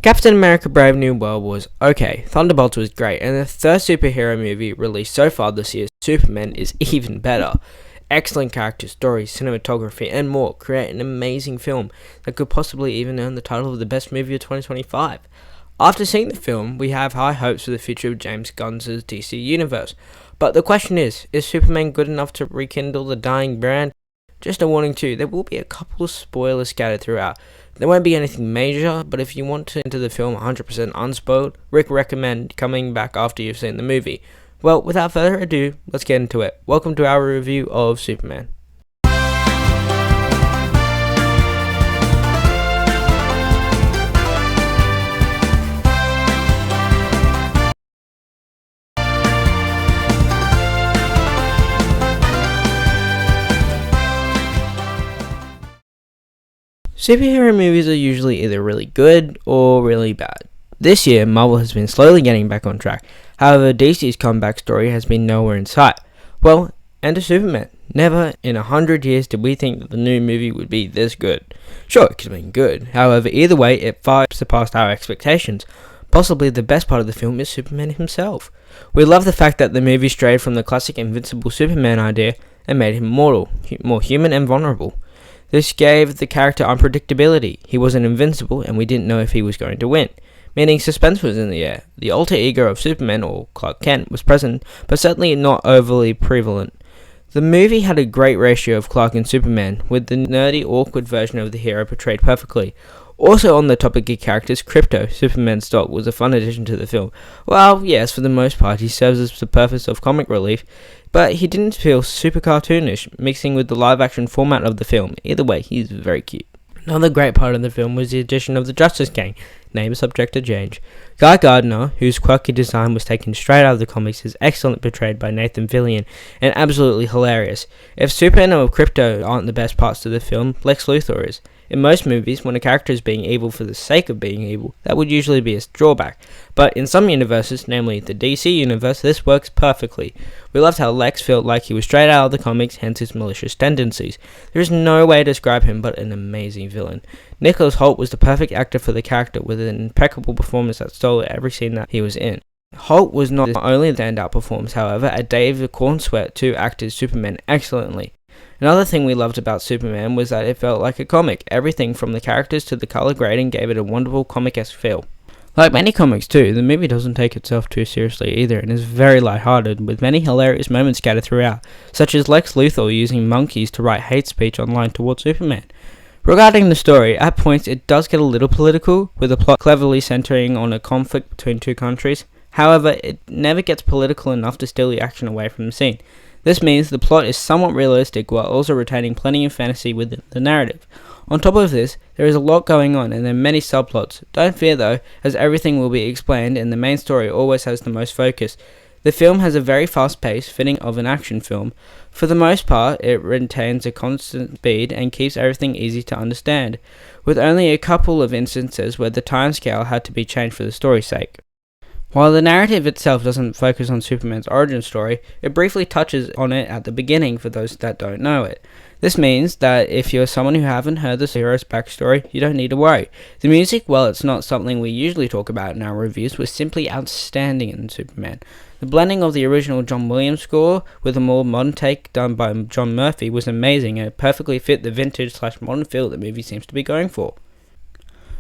Captain America Brave New World was okay, Thunderbolts was great, and the third superhero movie released so far this year, Superman, is even better. Excellent characters, stories, cinematography, and more create an amazing film that could possibly even earn the title of the best movie of 2025. After seeing the film, we have high hopes for the future of James Gunn's DC universe. But the question is Superman good enough to rekindle the dying brand? Just a warning too, there will be a couple of spoilers scattered throughout. There won't be anything major, but if you want to enter the film 100% unspoiled, Rick recommend coming back after you've seen the movie. Well, without further ado, let's get into it. Welcome to our review of Superman. Superhero movies are usually either really good or really bad. This year, Marvel has been slowly getting back on track. However, DC's comeback story has been nowhere in sight. Well, enter Superman. Never in 100 years did we think that the new movie would be this good. Sure, it could have been good. However, either way, it far surpassed our expectations. Possibly the best part of the film is Superman himself. We love the fact that the movie strayed from the classic invincible Superman idea and made him mortal, more human and vulnerable. This gave the character unpredictability. He wasn't invincible and we didn't know if he was going to win, meaning suspense was in the air. The alter ego of Superman, or Clark Kent, was present, but certainly not overly prevalent. The movie had a great ratio of Clark and Superman, with the nerdy, awkward version of the hero portrayed perfectly. Also on the topic of characters, Krypto, Superman's dog, was a fun addition to the film. Well, yes, for the most part, he serves as the purpose of comic relief, but he didn't feel super cartoonish, mixing with the live-action format of the film. Either way, he's very cute. Another great part of the film was the addition of the Justice Gang, name subject to change. Guy Gardner, whose quirky design was taken straight out of the comics, is excellently portrayed by Nathan Fillion, and absolutely hilarious. If Superman or Krypto aren't the best parts of the film, Lex Luthor is. In most movies, when a character is being evil for the sake of being evil, that would usually be a drawback. But in some universes, namely the DC universe, this works perfectly. We loved how Lex felt like he was straight out of the comics, hence his malicious tendencies. There is no way to describe him but an amazing villain. Nicholas Hoult was the perfect actor for the character, with an impeccable performance that stole every scene that he was in. Hoult was not the only standout performance, however, as David Cornsweet too acted Superman excellently. Another thing we loved about Superman was that it felt like a comic. Everything from the characters to the color grading gave it a wonderful comic-esque feel. Like many comics too, the movie doesn't take itself too seriously either and is very lighthearted, with many hilarious moments scattered throughout, such as Lex Luthor using monkeys to write hate speech online towards Superman. Regarding the story, at points it does get a little political, with the plot cleverly centering on a conflict between two countries. However, it never gets political enough to steal the action away from the scene. This means the plot is somewhat realistic while also retaining plenty of fantasy within the narrative. On top of this, there is a lot going on and there are many subplots. Don't fear though, as everything will be explained and the main story always has the most focus. The film has a very fast pace, fitting of an action film. For the most part, it retains a constant speed and keeps everything easy to understand, with only a couple of instances where the timescale had to be changed for the story's sake. While the narrative itself doesn't focus on Superman's origin story, it briefly touches on it at the beginning for those that don't know it. This means that if you're someone who haven't heard the hero's backstory, you don't need to worry. The music, while it's not something we usually talk about in our reviews, was simply outstanding in Superman. The blending of the original John Williams score with a more modern take done by John Murphy was amazing, and it perfectly fit the vintage/modern feel the movie seems to be going for.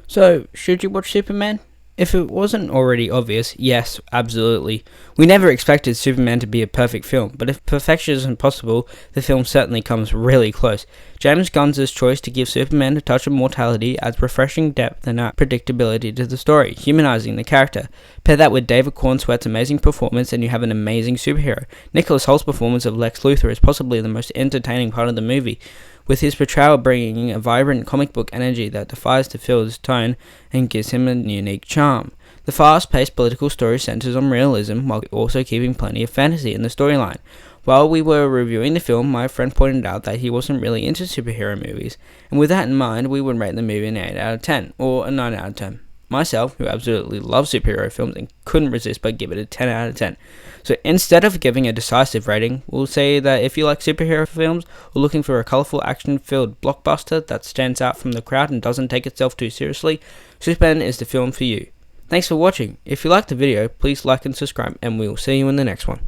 So, should you watch Superman? If it wasn't already obvious, yes, absolutely. We never expected Superman to be a perfect film, but if perfection isn't possible, the film certainly comes really close. James Gunn's choice to give Superman a touch of mortality adds refreshing depth and predictability to the story, humanizing the character. Pair that with David Cornsweet's amazing performance and you have an amazing superhero. Nicholas Hoult's performance of Lex Luthor is possibly the most entertaining part of the movie, with his portrayal bringing a vibrant comic book energy that defies the film's tone and gives him a unique charm. The fast-paced political story centers on realism while also keeping plenty of fantasy in the storyline. While we were reviewing the film, my friend pointed out that he wasn't really into superhero movies, and with that in mind, we would rate the movie an 8 out of 10, or a 9 out of 10. Myself, who absolutely loves superhero films and couldn't resist but give it a 10 out of 10. So instead of giving a decisive rating, we'll say that if you like superhero films or looking for a colourful action-filled blockbuster that stands out from the crowd and doesn't take itself too seriously, Superman is the film for you. Thanks for watching. If you liked the video, please like and subscribe, and we will see you in the next one.